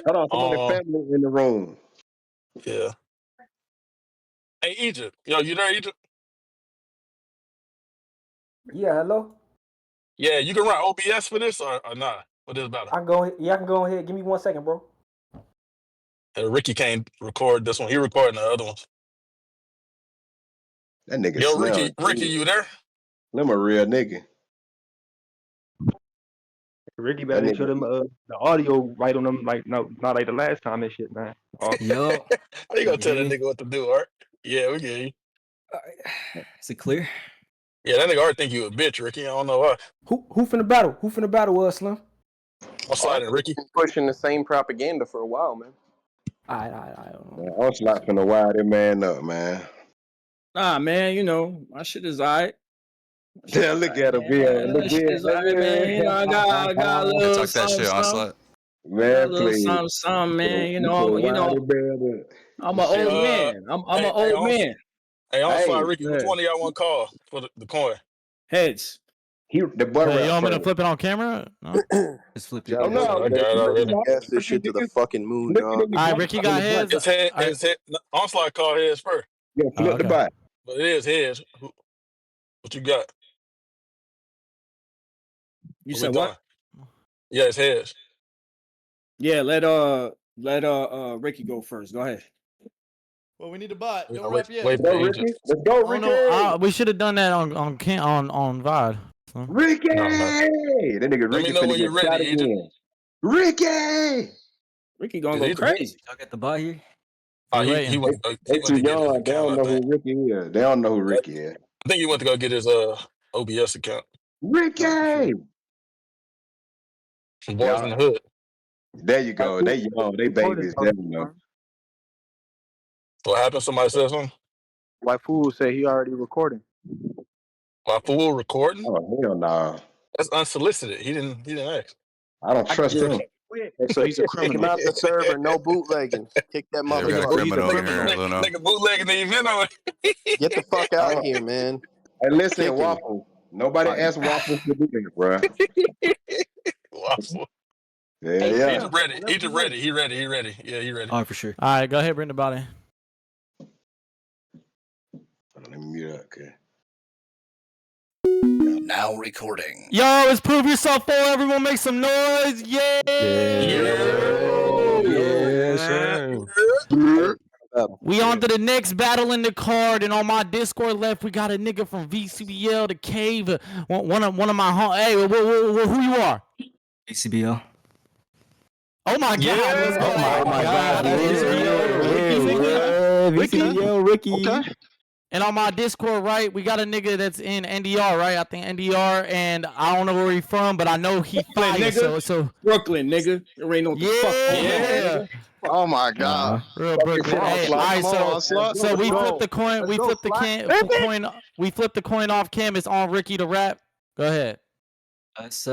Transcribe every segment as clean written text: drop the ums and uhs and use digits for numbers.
Hold on, somebody family in the room. Yeah. Hey, Egypt. Yo, you there, Egypt? Yeah, hello? Yeah, you can run OBS for this or not? For this battle? I can go ahead. Give me 1 second, bro. Ricky can't record this one. He recording the other ones. That nigga Yo, Slim. Ricky, you there? Slim a real nigga. Ricky better make sure them the audio right on them, like not like the last time and shit, man. Yo. How you gonna tell that nigga what to do, Art? Yeah, we get you. Is it clear? Yeah, that nigga Art think you a bitch, Ricky. I don't know why. Who finna battle? Who finna battle Slim? I'm sliding, Ricky. Been pushing the same propaganda for a while, man. I don't know. Onslaught finna wire that man up, man. Nah, man, you know, my shit is alright. Yeah, look at him, man. Look at him, man. You know, I got a little talk that shit, Onslaught. Man, please. Something, man. You know, I'm an old man. I'm an old man. Hey, Onslaught, Ricky, which one of y'all want to call for the coin? Heads. The boy you want me to flip it on camera? No? Just flip it. Oh, no, I got it already. Gas this shit to the fucking moon, dog. All right, Ricky got heads. It's head. Onslaught called heads first. Yeah, flip the bot. But it is heads. What you got? You said what? Yeah, it's heads. Yeah, let Ricky go first. Go ahead. Well, we need a bot. Don't wait, rap yet. Let's go, Ricky. Let's go, Ricky. No, we should have done that on VOD. So. Ricky! That nigga Ricky finna get shot again. Ricky gonna go crazy. Y'all got the bot here? He went they too young. They don't know who Ricky is. They don't know who Ricky is. I think he went to go get his OBS account. Ricky! Some boys in the hood. There you go. They young. They babies. They don't know. What happened? Somebody said something? White fool said he already recording. My fool recording? Oh, hell no. That's unsolicited. He didn't ask. I don't trust him. So he's a criminal. Kick him out the server, no bootlegging. Kick that motherfucker. Nigga bootlegging the event on it. Get the fuck out of here, man. Hey, listen, Waffle. Nobody asked Waffle to do that, bro. Waffle. Yeah. He's ready. He's ready. He ready. Yeah, he ready. Oh, for sure. All right, go ahead, bring the body. Let me mute up, okay. Now recording. Yo, it's Prove Yourself 4. Everyone make some noise. Yeah. We on to the next battle in the card, and on my Discord left, we got a nigga from VCBL, the Cave. One of my Hey, who you are? VCBL. Oh my God! Oh my God! Ricky. Okay. And on my Discord, right, we got a nigga that's in NDR, right? I think NDR, and I don't know where he's from, but I know he fire. So Brooklyn, nigga. There ain't no yeah. Oh my God. Real Brooklyn. Hey, all right, so we flipped the coin. We flipped the coin. We flipped the coin off Cam. It's on Ricky to rap. Go ahead. That's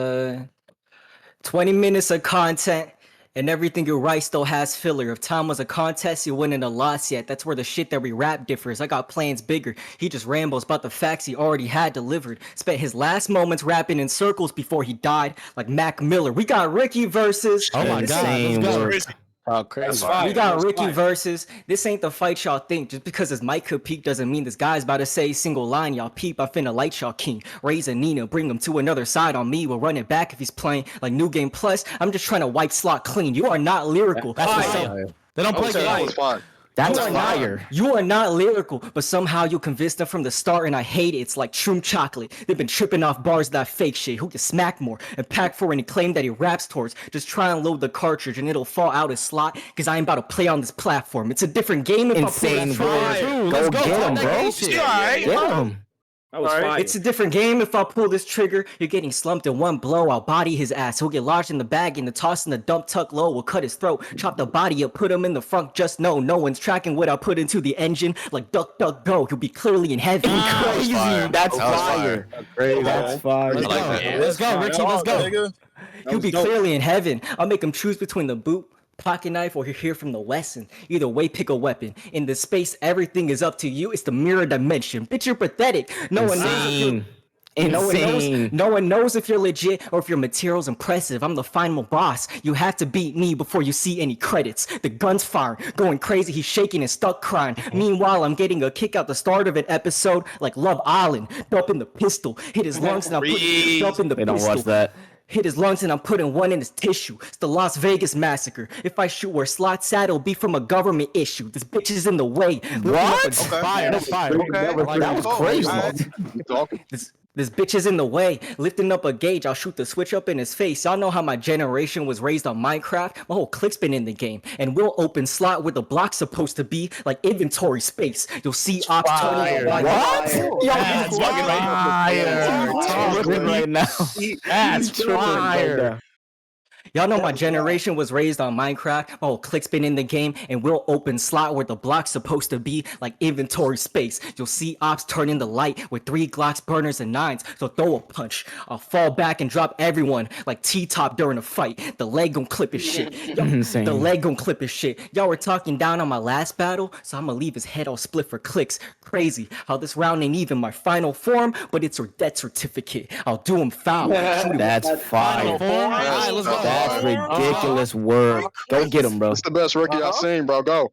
20 minutes of content. And everything you write still has filler. If time was a contest, you wouldn't have lost yet. That's where the shit that we rap differs. I got plans bigger. He just rambles about the facts he already had delivered. Spent his last moments rapping in circles before he died, like Mac Miller. We got Ricky versus. Oh my God. Let's go. Oh, crazy. We got Ricky versus. This ain't the fight y'all think. Just because his mic could peak doesn't mean this guy's about to say single line. Y'all peep, I finna light y'all king. Raise a Nina, bring him to another side on me. We'll run it back if he's playing like New Game Plus. I'm just trying to wipe slot clean. You are not lyrical. They don't play that. That's fire. You are not lyrical, but somehow you convinced them from the start, and I hate it. It's like Shroom Chocolate. They've been tripping off bars of that fake shit. Who can smack more and pack for any claim that he raps towards? Just try and load the cartridge, and it'll fall out of slot, because I ain't about to play on this platform. It's a different game if Insane, I pull bro. Go get him, bro. Get him. That was fire. It's a different game if I pull this trigger. You're getting slumped in one blow. I'll body his ass. He'll get lodged in the bag and the toss in the dump tuck low. We'll cut his throat, chop the body up, put him in the front. Just know no one's tracking what I put into the engine. Like duck, duck, go. He'll be clearly in heaven. Crazy. That's fire. That's fire. Let's go, Richie. Let's go. He'll be clearly in heaven. I'll make him choose between the boot, pocket knife, or hear from the Wesson. Either way, pick a weapon. In this space, everything is up to you. It's the mirror dimension. Bitch, you're pathetic. No one knows. Insane. No one knows if you're legit or if your material's impressive. I'm the final boss. You have to beat me before you see any credits. The gun's firing, going crazy. He's shaking and stuck crying. Meanwhile, I'm getting a kick out the start of an episode like Love Island. Dumping the pistol, hit his lungs, and I'm dumping the They pistol. don't watch that. Hit his lungs and I'm putting one in his tissue. It's the Las Vegas massacre. If I shoot where Slot's at, it'll be from a government issue. This bitch is in the way. What? Fire, fire. That was crazy. This bitch is in the way. Lifting up a gauge, I'll shoot the switch up in his face. Y'all know how my generation was raised on Minecraft? My whole clique's been in the game. And we'll open slot where the block's supposed to be, like inventory space. You'll see ops turning What? That's fire. Right now. That's fire. Y'all know my generation was raised on Minecraft. My whole clique's been in the game, and we'll open slot where the block's supposed to be, like inventory space. You'll see ops turn in the light with 3 Glocks, burners, and 9s. So throw a punch. I'll fall back and drop everyone like T-top during a fight. The leg gon' clip his shit. Insane. The leg gon' clip his shit. Y'all were talking down on my last battle, so I'ma leave his head all split for clicks. Crazy how this round ain't even my final form, but it's her death certificate. I'll do him foul. That's fire. All right, let's go. That's ridiculous work. Go get him, bro. It's the best rookie I've seen, bro. Go.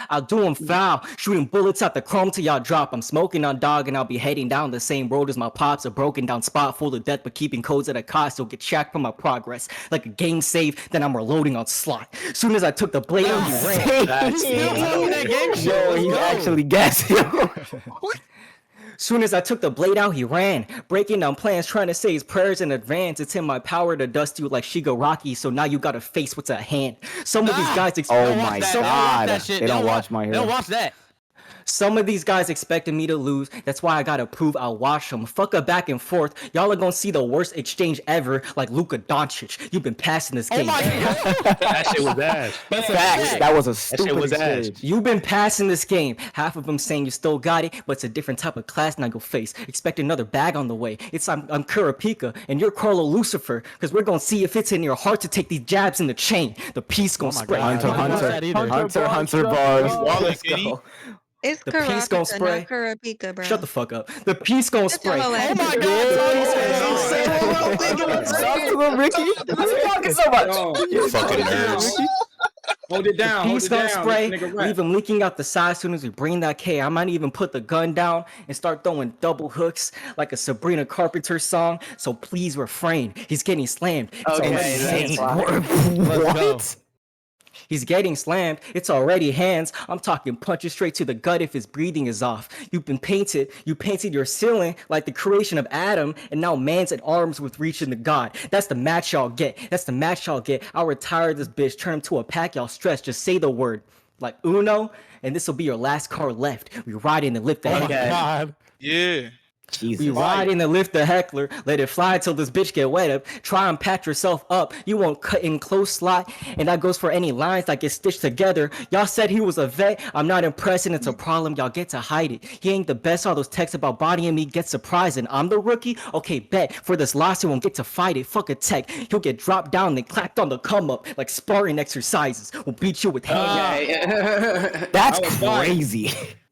I'll do him foul, shooting bullets at the chrome till y'all drop. I'm smoking on dog and I'll be heading down the same road as my pops. A broken down spot full of death, but keeping codes at a cost. You'll get tracked from my progress. Like a game save, then I'm reloading on slot. Soon as I took the blade out, he ran. Yo, he's actually gassing. Soon as I took the blade out, he ran, breaking down plans, trying to say his prayers in advance. It's in my power to dust you like Shigaraki, so now you gotta face what's at hand. Some of these guys Oh my god. They don't watch my They hero. don't watch that. Some of these guys expected me to lose. That's why I gotta prove I'll watch them. Fuck a back and forth. Y'all are gonna see the worst exchange ever, like Luka Doncic. You've been passing this game. That shit was ass. Facts. That was a shit stupid was ass. exchange. You've been passing this game. Half of them saying you still got it, but it's a different type of class now you'll face. Expect another bag on the way. I'm Kurapika, and you're Carlo Lucifer, because we're gonna see if it's in your heart to take these jabs in the chain. The piece gonna spray. Hunter bars. Let's go. It's The piece gon' spray. not Kurapika, bro. Shut the fuck up. The piece gonna spray. your ass. Oh my God. Stop to him, Ricky. What you talking so much? You fucking nerds. Hold it down. Hold Piece it gonna down. spray, This nigga rap. leave him leaking out the side as soon as we bring that K. I might even put the gun down and start throwing double hooks like a Sabrina Carpenter song. So please refrain. He's getting slammed. It's already hands. What? He's getting slammed. It's already hands. I'm talking punches straight to the gut if his breathing is off. You've been painted. You painted your ceiling like the creation of Adam, and now man's at arms with reaching the God. That's the match y'all get. That's the match y'all get. I'll retire this bitch, turn him to a pack y'all stress. Just say the word. Like Uno, and this will be your last card left. We ride in and lift the heckler. God. Yeah. We Jesus. ride in and lift the heckler. Let it fly till this bitch get wet up. Try and patch yourself up. You won't cut in close slot. And that goes for any lines that get stitched together. Y'all said he was a vet. I'm not impressed and it's a problem. Y'all get to hide it. He ain't the best. All those texts about bodying me get surprising. I'm the rookie? Okay, bet. For this loss, he won't get to fight it. Fuck a tech. He'll get dropped down then clapped on the come up like sparring exercises. We'll beat you with hammers. That's crazy.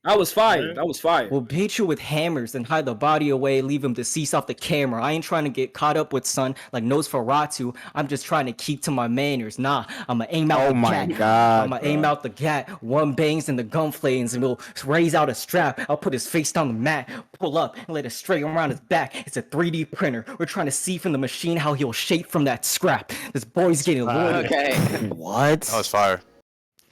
I was fired. I was fired. We'll beat you with hammers and hide the body away, leave him deceased off the camera. I ain't trying to get caught up with son like Nosferatu. I'm just trying to keep to my manners. Nah, I'ma aim out the gat. I'ma aim out the gat. One bangs and the gun flames and we'll raise out a strap. I'll put his face down the mat, pull up and let it stray around his back. It's a 3D printer. We're trying to see from the machine how he'll shape from that scrap. This boy's getting loaded. What? That was fire.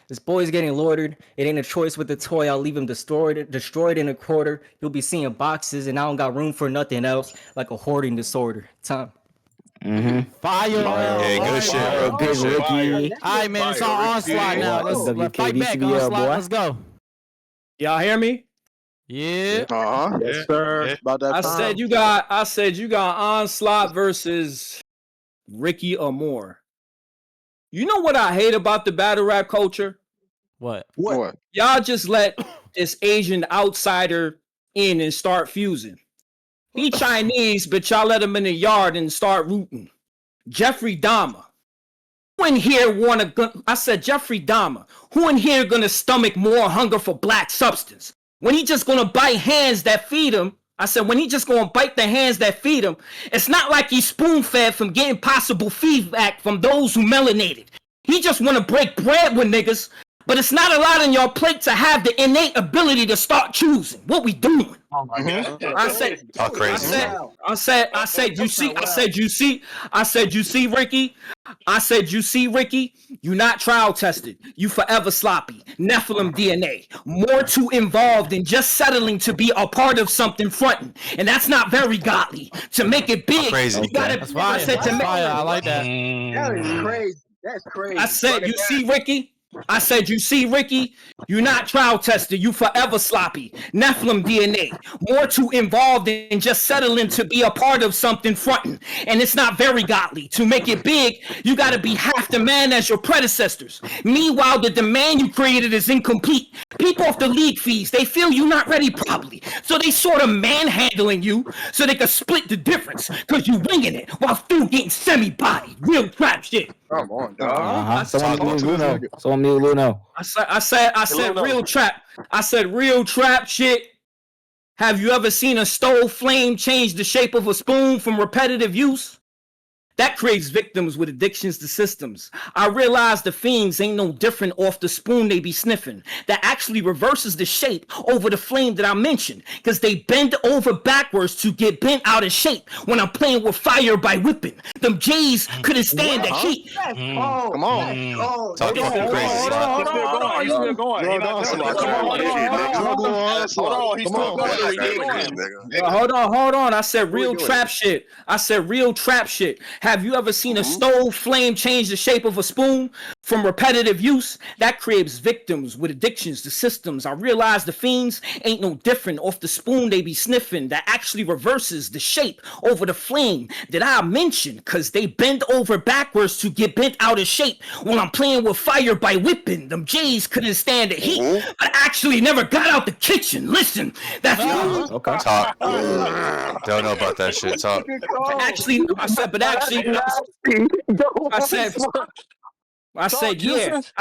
This boy's getting loitered. It ain't a choice with the toy. I'll leave him destroyed in a quarter. You'll be seeing boxes, and I don't got room for nothing else, like a hoarding disorder. Time. Fire. Hey, good shit, bro. Big Ricky. All right, man. It's on Onslaught now. Let's fight back, VCBL, Onslaught. boy. Let's go. Y'all hear me? Yeah. Uh-huh. Yes, sir. Yeah. About that I time. said you got Onslaught versus Ricky Amor. You know what I hate about the battle rap culture? What? What? Y'all just let this Asian outsider in and start fusing. He Chinese, but y'all let him in the yard and start rooting. Jeffrey Dahmer. Who in here I said Jeffrey Dahmer. Who in here gonna stomach more hunger for black substance? When he just gonna bite hands that feed him, I said, when he just gonna bite the hands that feed him, it's not like he's spoon-fed from getting possible feedback from those who melanated. He just want to break bread with niggas, but it's not a lot on your plate to have the innate ability to start choosing. What we doing? Oh my God. I said, Talk crazy. I said, you see, Ricky. I said, you see, Ricky, you not trial tested. You forever sloppy. Nephilim DNA. More too involved in just settling to be a part of something fronting. And that's not very godly. To make it big, Crazy. you gotta, That's fire. I said, That's fire. I like that. That is crazy. That's crazy. I said, you see, Ricky? I said, you see, Ricky, you're not trial tested. You forever sloppy. Nephilim DNA. More too involved in just settling to be a part of something fronting. And it's not very godly. To make it big, you got to be half the man as your predecessors. Meanwhile, the demand you created is incomplete. People off the league fees, they feel you're not ready probably. So they sort of manhandling you so they can split the difference because you winging it while still getting semi-bodied. Real trap shit. Come on, dog. Someone knew Luno. I said real trap. I said real trap shit. Have you ever seen a stove flame change the shape of a spoon from repetitive use? That creates victims with addictions to systems. I realize the fiends ain't no different off the spoon they be sniffing. That actually reverses the shape over the flame that I mentioned. Because they bend over backwards to get bent out of shape when I'm playing with fire by whipping. Them J's couldn't stand the heat. Come on. Talk fucking crazy. Hold on. He's still going. He's still going. Hold on. I said real trap shit. Have you ever seen a stove flame change the shape of a spoon from repetitive use? That creates victims with addictions to systems. I realize the fiends ain't no different off the spoon they be sniffing. That actually reverses the shape over the flame that I mentioned, cause they bend over backwards to get bent out of shape when I'm playing with fire by whipping. Them J's couldn't stand the heat, but actually never got out the kitchen. Listen, that's Okay. Talk. Don't know about that shit. Talk. I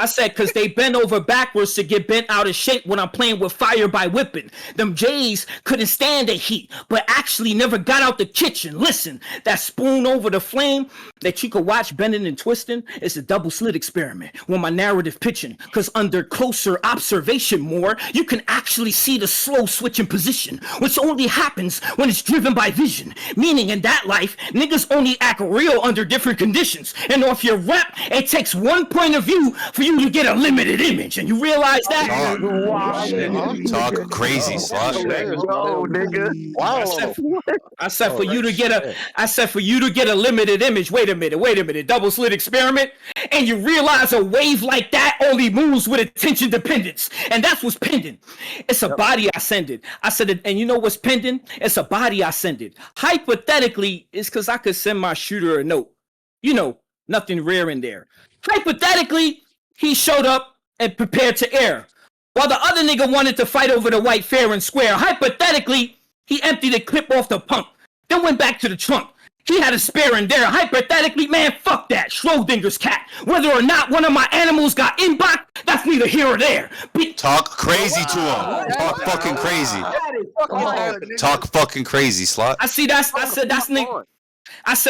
said, because they bend over backwards to get bent out of shape when I'm playing with fire by whipping. Them J's couldn't stand the heat, but actually never got out the kitchen. Listen, that spoon over the flame that you could watch bending and twisting is a double slit experiment when my narrative pitching. Because under closer observation more, you can actually see the slow switch in position, which only happens when it's driven by vision. Meaning in that life, niggas only act real under different conditions. And off your rep, it takes one point of view for you to get a limited image, and you realize that? Talk crazy, slut. I said for you to get a limited image. Wait a minute. Double slit experiment, and you realize a wave like that only moves with attention dependence, and that's what's pending. It's a body I send it. And you know what's pending? It's a body I send it. Hypothetically, it's because I could send my shooter a note. You know, nothing rare in there. Hypothetically, he showed up and prepared to air, while the other nigga wanted to fight over the white fair and square. Hypothetically, he emptied a clip off the pump, then went back to the trunk. He had a spare in there. Hypothetically, man, fuck that. Schrodinger's cat. Whether or not one of my animals got inbox, that's neither here or there. Talk crazy to him. Talk fucking crazy. Talk fucking crazy, slut. I said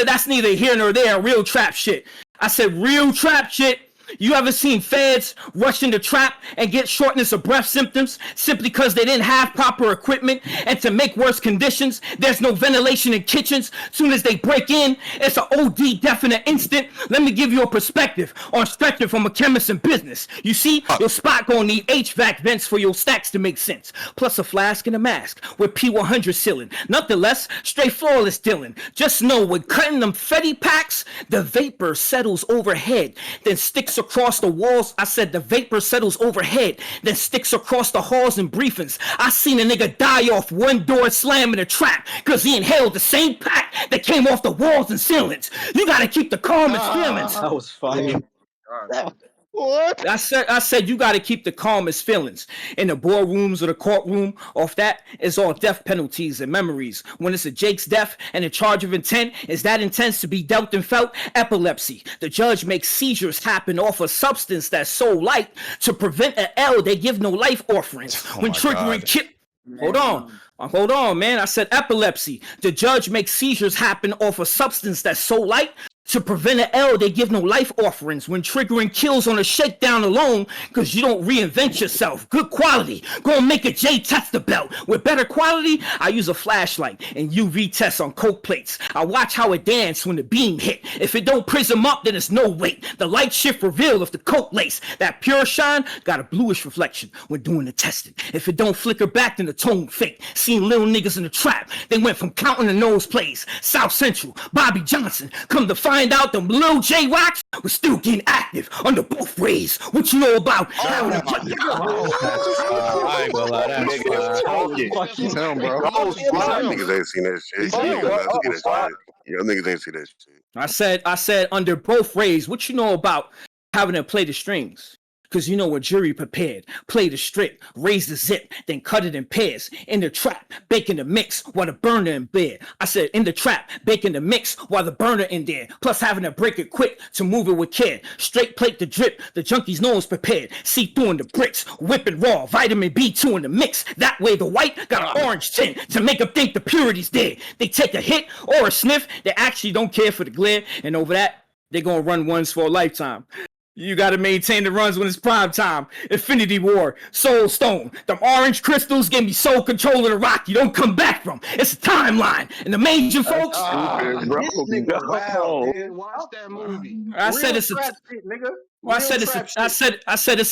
that's neither here nor there. Real trap shit. I said real trap shit. You ever seen feds rush into trap and get shortness of breath symptoms simply because they didn't have proper equipment? And to make worse conditions, there's no ventilation in kitchens. Soon as they break in, it's an OD definite instant. Let me give you a perspective on stretching from a chemist in business. You see, your spot gonna need HVAC vents for your stacks to make sense. Plus a flask and a mask with P100 sealing. Nothing less, straight flawless dealing. Just know when cutting them Fetty packs, the vapor settles overhead, then sticks across the walls. I said the vapor settles overhead, then sticks across the halls and briefings. I seen a nigga die off one door slam in a trap because he inhaled the same pack that came off the walls and ceilings. You gotta keep the calmest feelings. That was funny. What? I said you gotta keep the calmest feelings. In the boardrooms or the courtroom, off that is all death penalties and memories. When it's a Jake's death and the charge of intent is that intends to be dealt and felt, epilepsy. The judge makes seizures happen off a substance that's so light to prevent an L, they give no life offerings. When triggering Hold on, man. I said epilepsy. The judge makes seizures happen off a substance that's so light. To prevent an L, they give no life offerings when triggering kills on a shakedown alone, because you don't reinvent yourself. Good quality. Go and make a J tester belt. With better quality, I use a flashlight and UV test on coke plates. I watch how it dance when the beam hit. If it don't prism up, then it's no weight. The light shift reveal if the coke lace. That pure shine got a bluish reflection when doing the testing. If it don't flicker back, then the tone fake. Seen little niggas in the trap. They went from counting the nose plays. South Central, Bobby Johnson. Come to find out them little J-Rocks was still getting active under both ways. What you know about I ain't gonna lie, that's Tell him, bro. Niggas ain't seen that shit. Y'all niggas ain't seen that shit. I said under both ways. What you know about having to play the strings? Because you know a jury prepared. Play the strip, raise the zip, then cut it in pairs. In the trap, baking the mix while the burner in bed. I said in the trap, baking the mix while the burner in there. Plus having to break it quick to move it with care. Straight plate the drip, the junkie's nose prepared. See through in the bricks, whip it raw, vitamin B2 in the mix. That way the white got an orange tint to make them think the purity's there. They take a hit or a sniff, they actually don't care for the glare. And over that, they're gonna run ones for a lifetime. You gotta maintain the runs when it's prime time. Infinity War, Soul Stone. Them orange crystals give me soul control of the rock you don't come back from. It's a timeline. And the major folks. Watch that movie. I said it's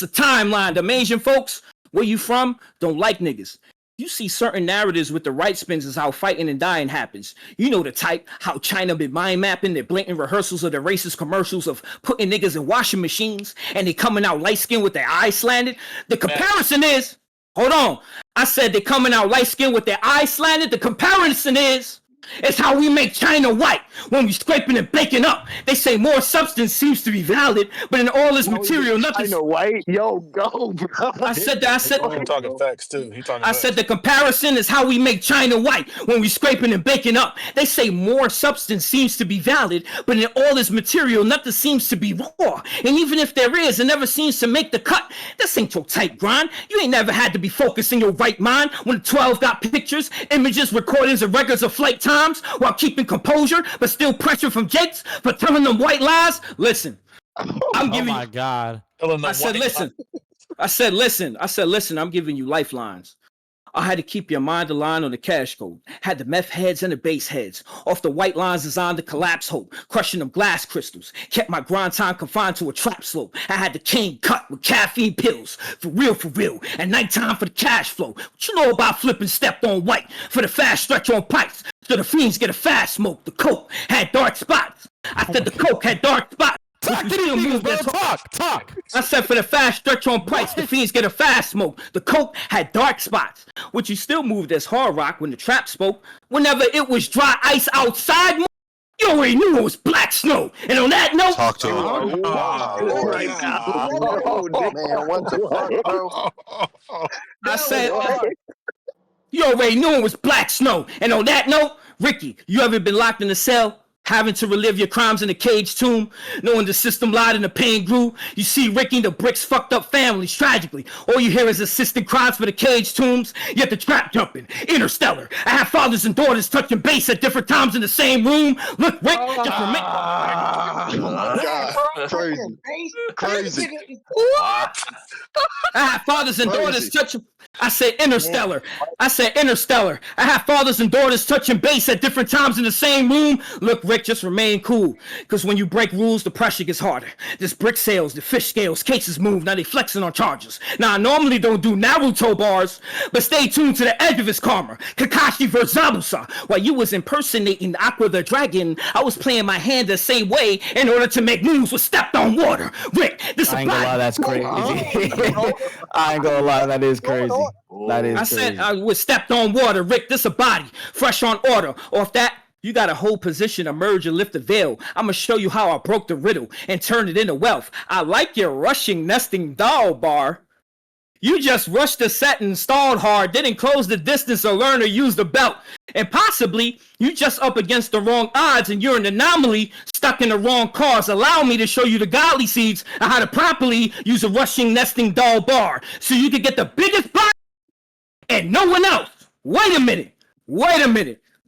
a timeline. The Asian folks, where you from, don't like niggas. You see certain narratives with the right spins is how fighting and dying happens. You know the type, how China been mind mapping their blatant rehearsals of the racist commercials of putting niggas in washing machines and they coming out light skinned with their eyes slanted. The comparison is, hold on, I said they coming out light skinned with their eyes slanted. The comparison is, it's how we make China white when we scraping and baking up. They say more substance seems to be valid, but in all this material, nothing. China white, yo, go, bro. I said that. I said. He talking facts too. I said the comparison is how we make China white when we scraping and baking up. They say more substance seems to be valid, but in all this material, nothing seems to be raw. And even if there is, it never seems to make the cut. This ain't your tight grind. You ain't never had to be focused in your right mind when the 12 got pictures, images, recordings, and records of flight times while keeping composure, but still pressure from Jakes for telling them white lies. Listen, I'm giving. Oh my God! I said, listen. I'm giving you lifelines. I had to keep your mind aligned on the cash code. Had the meth heads and the base heads. Off the white lines designed to collapse hope. Crushing them glass crystals. Kept my grind time confined to a trap slope. I had the cane cut with caffeine pills. For real. And nighttime for the cash flow. What you know about flipping stepped on white? For the fast stretch on pipes. So the fiends get a fast smoke. The coke had dark spots. I said the coke had dark spots. Talk to these niggas, bro. Talk. I said for the fast stretch on price, the fiends get a fast smoke. The coke had dark spots, which you still moved as hard rock when the trap spoke. Whenever it was dry ice outside, you already knew it was black snow. And on that note, Talk to him. Man, what the fuck, bro? I said, you already knew it was black snow. And on that note, Ricky, you ever been locked in a cell? Having to relive your crimes in a cage tomb, knowing the system lied and the pain grew. You see Ricky and the bricks fucked up families tragically. All you hear is assistant cries for the cage tombs, yet the trap jumping. Interstellar. I have fathers and daughters touching base at different times in the same room. Look, Rick, just for me. Crazy. I have fathers and daughters touching. I said interstellar. I have fathers and daughters touching base at different times in the same room. Look, Rick, just remain cool. Because when you break rules, the pressure gets harder. This brick sales, the fish scales, cases move. Now they flexing on charges. Now I normally don't do Naruto bars, but stay tuned to the edge of his karma. Kakashi vs. Zabuza. While you was impersonating Aqua the Dragon, I was playing my hand the same way in order to make moves with stepped on water. Rick, this I ain't gonna lie, that's crazy. I ain't gonna lie, that is crazy. That is crazy. Said I was stepped on water. Rick, this a body. Fresh on order. Off that, you got to hold position, emerge, and lift the veil. I'm going to show you how I broke the riddle and turned it into wealth. I like your rushing, nesting doll bar. You just rushed the set and stalled hard, didn't close the distance or learn to use the belt. And possibly, you just up against the wrong odds and you're an anomaly stuck in the wrong cause. Allow me to show you the godly seeds on how to properly use a rushing, nesting doll bar so you can get the biggest and no one else. Wait a minute.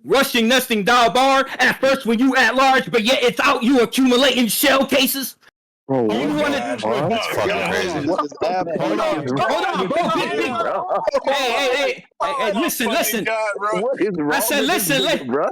Rushing nesting doll bar at first when you at large, but yet it's out you accumulating shell cases. Bro, That's fucking crazy. Hold on, bro. Hey, listen. What is wrong I said, listen, bro?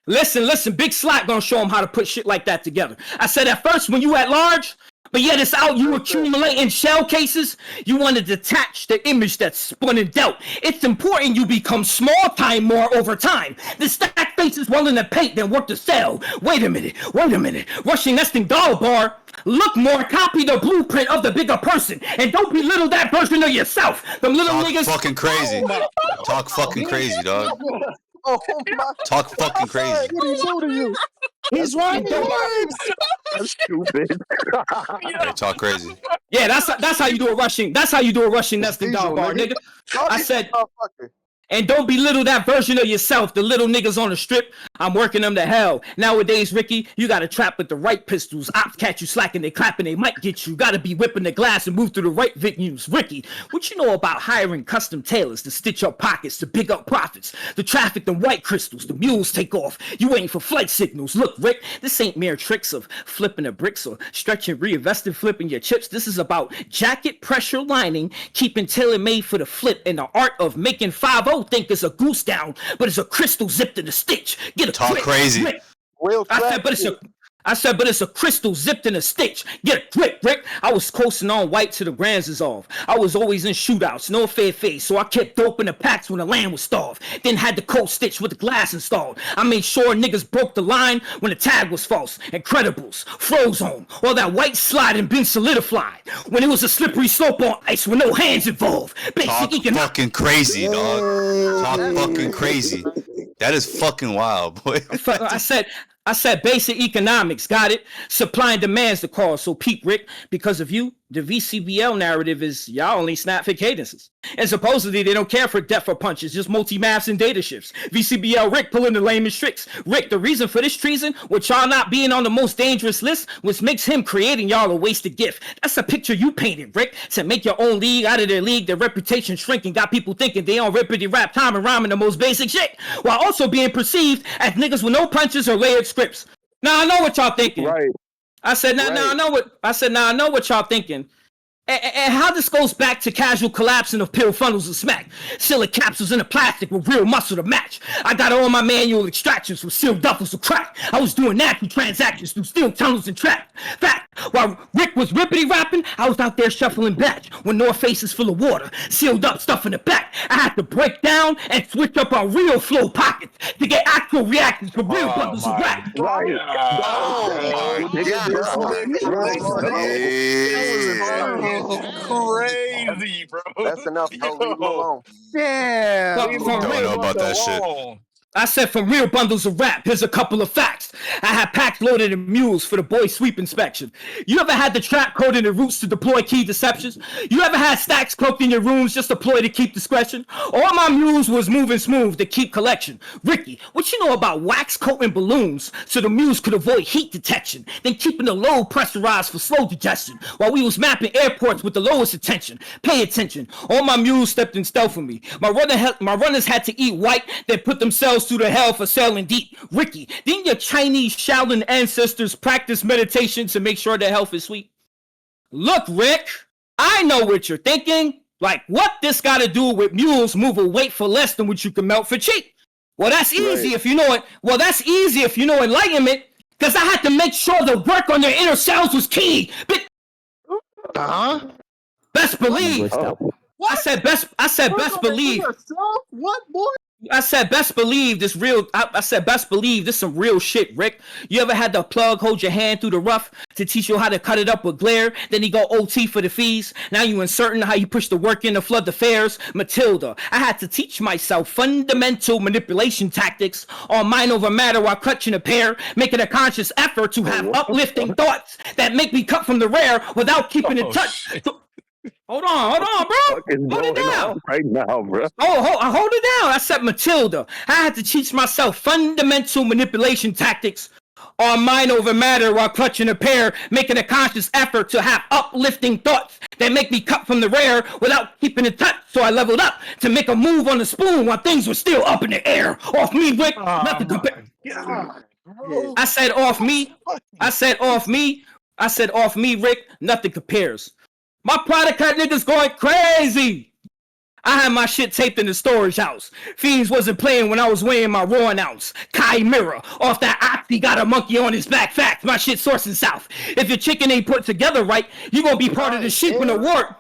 Listen. Big Slack gonna show him how to put shit like that together. I said at first when you at large, but yet it's out you accumulating shell cases, you want to detach the image that's spun and dealt. It's important you become small time more over time. The stack face is willing to paint than work to sell. Wait a minute. Rushing nesting doll bar. Look more, copy the blueprint of the bigger person, and don't belittle that version of yourself. Them little Talk niggas. fucking crazy. Talk fucking crazy, dog. Oh my. Talk fucking crazy. What did he do to you? He's right. That's stupid. Hey, talk crazy. Yeah, that's how you do a rushing. That's how you do a rushing nesting doll bar, nigga. I said. And don't belittle that version of yourself, the little niggas on the strip. I'm working them to hell. Nowadays, Ricky, you got to trap with the right pistols. Ops catch you slacking, they clapping, they might get you. Got to be whipping the glass and move through the right venues. Ricky, what you know about hiring custom tailors to stitch up pockets, to big up profits, to traffic them white crystals, the mules take off. You waiting for flight signals. Look, Rick, this ain't mere tricks of flipping the bricks or stretching, reinvesting, flipping your chips. This is about jacket pressure lining, keeping tailor-made for the flip, and the art of making 5-0 think it's a goose down, but it's a crystal zipped in a stitch. Get a Talk grip, crazy. grip. I said, but it's a crystal zipped in a stitch. Get a grip, Rick. I was coasting on white till the brands is off. I was always in shootouts, no fair face, so I kept dope in the packs when the land was starved. Then had the coat stitched with the glass installed. I made sure niggas broke the line when the tag was false. Incredibles, froze on, all that white sliding been solidified. When it was a slippery slope on ice with no hands involved. Talk fucking crazy, dog. Talk fucking crazy. That is fucking wild, boy. I said basic economics, got it? Supply and demand's the cause, so peep, Rick, because of you, the VCBL narrative is y'all only snap for cadences. And supposedly they don't care for depth or punches, just multi-maps and data shifts. VCBL Rick pulling the lamest tricks. Rick, the reason for this treason, with y'all not being on the most dangerous list, which makes him creating y'all a wasted gift. That's a picture you painted, Rick, to make your own league out of their league, their reputation shrinking, got people thinking they on rippity rap time and rhyming the most basic shit, while also being perceived as niggas with no punches or layered scripts. Now I know what y'all thinking. Right. I said, now I know what y'all thinking. And how this goes back to casual collapsing of pill funnels and smack. Sealing capsules in the plastic with real muscle to match. I got all my manual extractions from sealed duffels to crack. I was doing natural transactions through steel tunnels and trap. Fact, while Rick was rippity rapping, I was out there shuffling batch with North Faces full of water, sealed up stuff in the back. I had to break down and switch up our real flow pockets to get actual reactions from real bundles of rap. Right. Crazy, bro. That's enough. Don't leave him alone. Yeah. Don't know about that shit. I said from real bundles of rap, here's a couple of facts. I had packs loaded in mules for the boy sweep inspection. You ever had the trap code in the roots to deploy key deceptions? You ever had stacks cloaked in your rooms just deploy to keep discretion? All my mules was moving smooth to keep collection. Ricky, what you know about wax coating balloons so the mules could avoid heat detection? Then keeping the load pressurized for slow digestion while we was mapping airports with the lowest attention. Pay attention, all my mules stepped in stealth for me. My runners had to eat white, then put themselves through the hell for sailing deep. Ricky, didn't your Chinese Shaolin ancestors practice meditation to make sure their health is sweet? Look, Rick, I know what you're thinking. Like, what this got to do with mules move a weight for less than what you can melt for cheap? Well, that's easy if you know it. Well, that's easy if you know enlightenment, because I had to make sure the work on their inner selves was key. But best believe. I said best believe. What, boy? I said best believe this real. I said best believe this some real shit, Rick. You ever had the plug hold your hand through the rough to teach you how to cut it up with glare? Then he go OT for the fees. Now you uncertain how you push the work in to flood the fares. Matilda, I had to teach myself fundamental manipulation tactics on mind over matter while clutching a pair, making a conscious effort to have uplifting thoughts that make me cut from the rare without keeping in touch. Hold on, bro. Hold it down right now, bro. Hold it down. I said Matilda. I had to teach myself fundamental manipulation tactics on mind over matter while clutching a pair, making a conscious effort to have uplifting thoughts that make me cut from the rare without keeping in touch. So I leveled up to make a move on the spoon while things were still up in the air. Off me, Rick, nothing compared. I said off me. I said off me. I said off me, Rick, nothing compares. My product cut niggas going crazy. I had my shit taped in the storage house. Fiends wasn't playing when I was weighing my raw ounce. Chimera, off that oxy, got a monkey on his back. Facts, my shit sourcing south. If your chicken ain't put together right, you gonna be part of the sheep in the wart.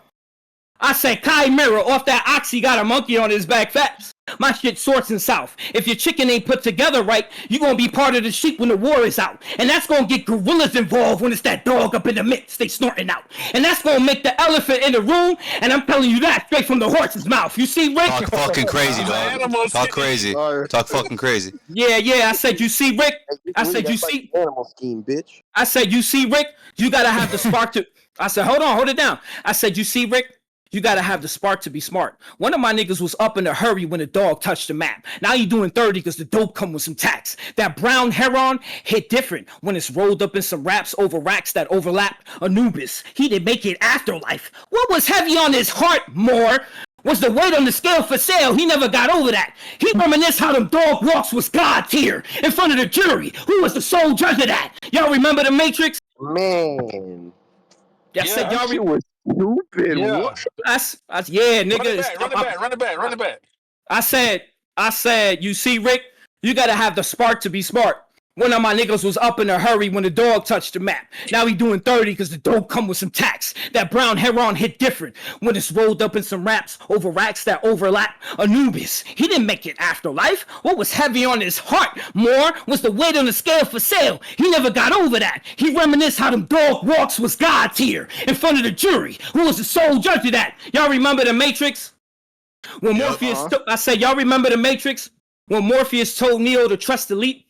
I said Chimera, off that oxy, got a monkey on his back. Facts. My shit sourcing south. If your chicken ain't put together right, you gonna be part of the sheep when the war is out. And that's gonna get gorillas involved when it's that dog up in the mix, they snorting out. And that's gonna make the elephant in the room, and I'm telling you that straight from the horse's mouth. You see, Rick? Talk fucking crazy, dog. Talk crazy. Talk fucking crazy. Yeah, I said, you see, Rick? I said, you see? Animal scheme, bitch. I said, you see, Rick? You gotta have the spark to... I said, hold on, hold it down. I said, you see, Rick? You gotta have the spark to be smart. One of my niggas was up in a hurry when the dog touched the map. Now you doing 30 because the dope come with some tax. That brown heron hit different when it's rolled up in some raps over racks that overlap. Anubis, he didn't make it afterlife. What was heavy on his heart more was the weight on the scale for sale. He never got over that. He reminisced how them dog walks was God tier in front of the jury. Who was the sole judge of that? Y'all remember the Matrix? Man. I said y'all was stupid. Yeah. What? Yeah, nigga. Run it back. I said, you see, Rick, you gotta have the spark to be smart. One of my niggas was up in a hurry when the dog touched the map. Now he doing 30 because the dope come with some tax. That brown heron hit different when it's rolled up in some raps over racks that overlap. Anubis, he didn't make it afterlife. What was heavy on his heart more was the weight on the scale for sale. He never got over that. He reminisced how them dog walks was God tier in front of the jury. Who was the sole judge of that? Y'all remember the Matrix? When Morpheus, I said, y'all remember the Matrix? When Morpheus told Neo to trust the leap?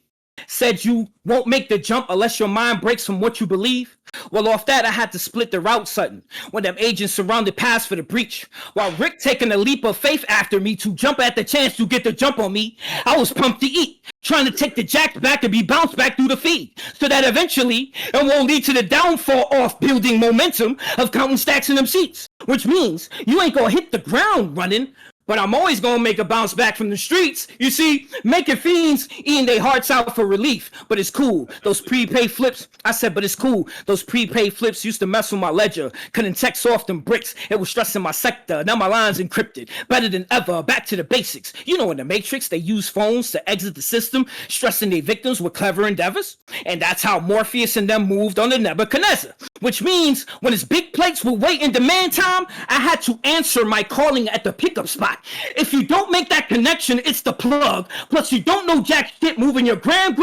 Said you won't make the jump unless your mind breaks from what you believe. Well, off that, I had to split the route sudden when them agents surrounded paths for the breach. While Rick taking a leap of faith after me to jump at the chance to get the jump on me, I was pumped to eat, trying to take the jacks back and be bounced back through the feed, so that eventually it won't lead to the downfall off building momentum of counting stacks in them seats. Which means you ain't gonna hit the ground running, but I'm always gonna make a bounce back from the streets. You see, making fiends eating their hearts out for relief. But it's cool. Those prepaid flips, I said, but it's cool. Those prepaid flips used to mess with my ledger. Couldn't text off them bricks. It was stressing my sector. Now my line's encrypted. Better than ever. Back to the basics. You know, in the Matrix, they use phones to exit the system, stressing their victims with clever endeavors. And that's how Morpheus and them moved on the Nebuchadnezzar. Which means when his big plates would wait in demand time, I had to answer my calling at the pickup spot. If you don't make that connection, it's the plug. Plus, you don't know jack shit moving your grind,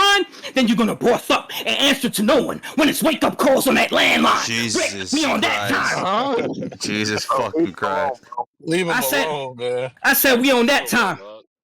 then you're gonna boss up and answer to no one when it's wake up calls on that landline. Jesus Rick, we on that time. Jesus fucking Christ. Leave him alone, man. I said we on that time.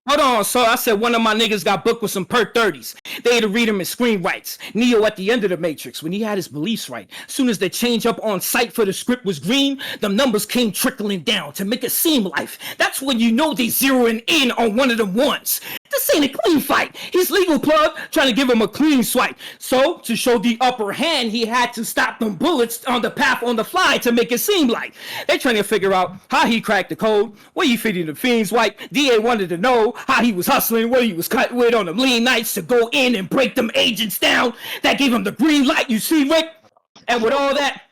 Hold on, so I said one of my niggas got booked with some perk 30s. They had to read him in screen rights. Neo at the end of the Matrix, when he had his beliefs right. Soon as they change up on site for the script was green, them numbers came trickling down to make it seem life. That's when you know they zeroing in on one of them ones. This ain't a clean fight. He's legal plug, trying to give him a clean swipe. So, to show the upper hand, he had to stop them bullets on the path on the fly to make it seem like. They trying to figure out how he cracked the code, where he fitting the fiends wipe. DA wanted to know how he was hustling, what he was cut with on them lean nights to go in and break them agents down. That gave him the green light, you see, Rick? And with all that,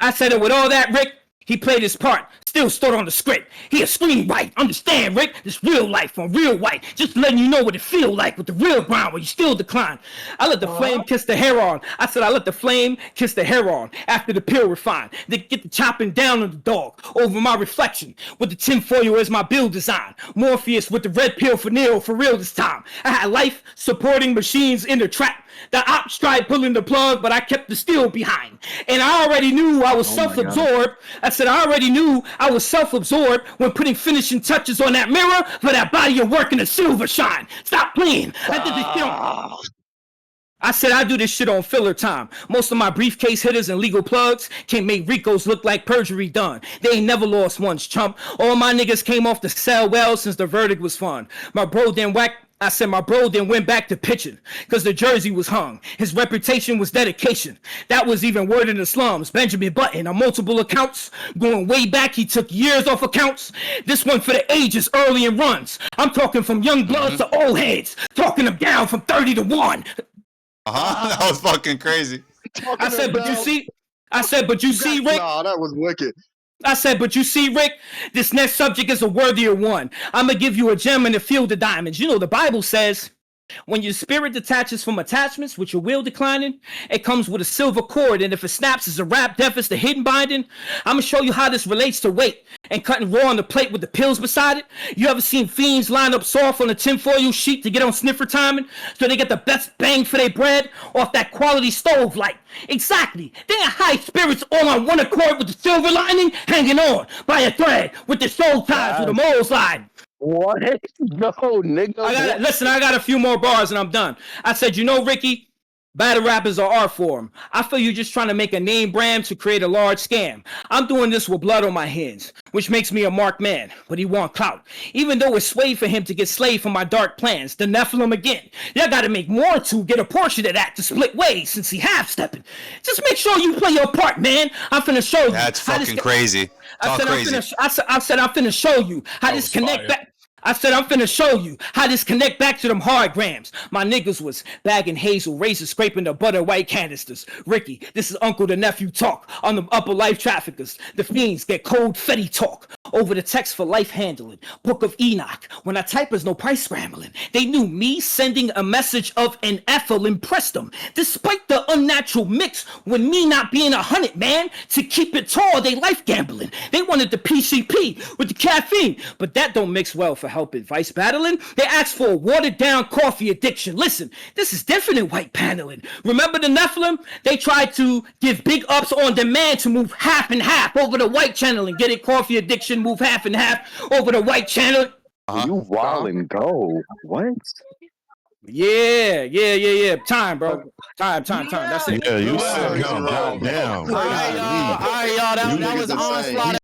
I said it with all that, Rick, he played his part, still stood on the script. He a screenwrite, understand, Rick? This real life on real white, just letting you know what it feel like with the real grind where you still decline. I let the flame kiss the hair on. I said I let the flame kiss the hair on after the pill refined. They get the chopping down on the dog over my reflection with the tinfoil as my build design. Morpheus with the red pill for Neo for real this time. I had life supporting machines in the trap. The ops tried pulling the plug, but I kept the steel behind. And I already knew I was self-absorbed. I said I already knew I was self-absorbed when putting finishing touches on that mirror for that body of work in a silver shine. Stop playing. I did this shit on... I said I do this shit on filler time. Most of my briefcase hitters and legal plugs can't make Ricos look like perjury done. They ain't never lost once, chump. All my niggas came off the cell well since the verdict was fun. My bro then whack I said my bro then went back to pitching because the jersey was hung. His reputation was dedication. That was even word in the slums. Benjamin Button on multiple accounts. Going way back, he took years off accounts. This one for the ages, early in runs. I'm talking from young bloods to old heads. Talking them down from 30 to 1. That was fucking crazy. I said, but you see, Rick. Nah, that was wicked. I said, but you see, Rick, this next subject is a worthier one. I'm going to give you a gem in a field of diamonds. You know, the Bible says, when your spirit detaches from attachments, with your will declining, it comes with a silver cord, and if it snaps, it's a wrap, death is the hidden binding. I'm going to show you how this relates to weight and cutting raw on the plate with the pills beside it. You ever seen fiends line up soft on a tinfoil sheet to get on sniffer timing so they get the best bang for their bread off that quality stove light? Exactly. They got high spirits all on one accord with the silver lining hanging on by a thread with the soul ties with a mole's line. What? No, nigga. I got a few more bars and I'm done. I said, you know, Ricky, battle rap is an art form. I feel you're just trying to make a name brand to create a large scam. I'm doing this with blood on my hands, which makes me a marked man, but he want clout. Even though it's swayed for him to get slayed for my dark plans, the Nephilim again. Y'all gotta make more to get a portion of that to split ways since he half-stepping. Just make sure you play your part, man. I'm finna show you. That's fucking crazy. I said I'm finna show you how this connect back. I said, I'm finna show you how this connect back to them hard grams. My niggas was bagging hazel, razor scraping the butter white canisters. Ricky, this is uncle to nephew talk on the upper life traffickers. The fiends get cold fetty talk over the text for life handling. Book of Enoch, when I type there's no price scrambling. They knew me sending a message of an ethel impressed them. Despite the unnatural mix, when me not being 100, man, to keep it tall, they life gambling. They wanted the PCP with the caffeine, but that don't mix well for help advice battling. They asked for a watered down coffee addiction. Listen, this is different in white paneling. Remember the Nephilim? They tried to give big ups on demand to move half and half over the white channel and get it coffee addiction, move half and half over the white channel. You wild and go. What? Yeah. Time, bro. Time. That's it. Yeah, you said goddamn. All right, y'all. That was Onslaught.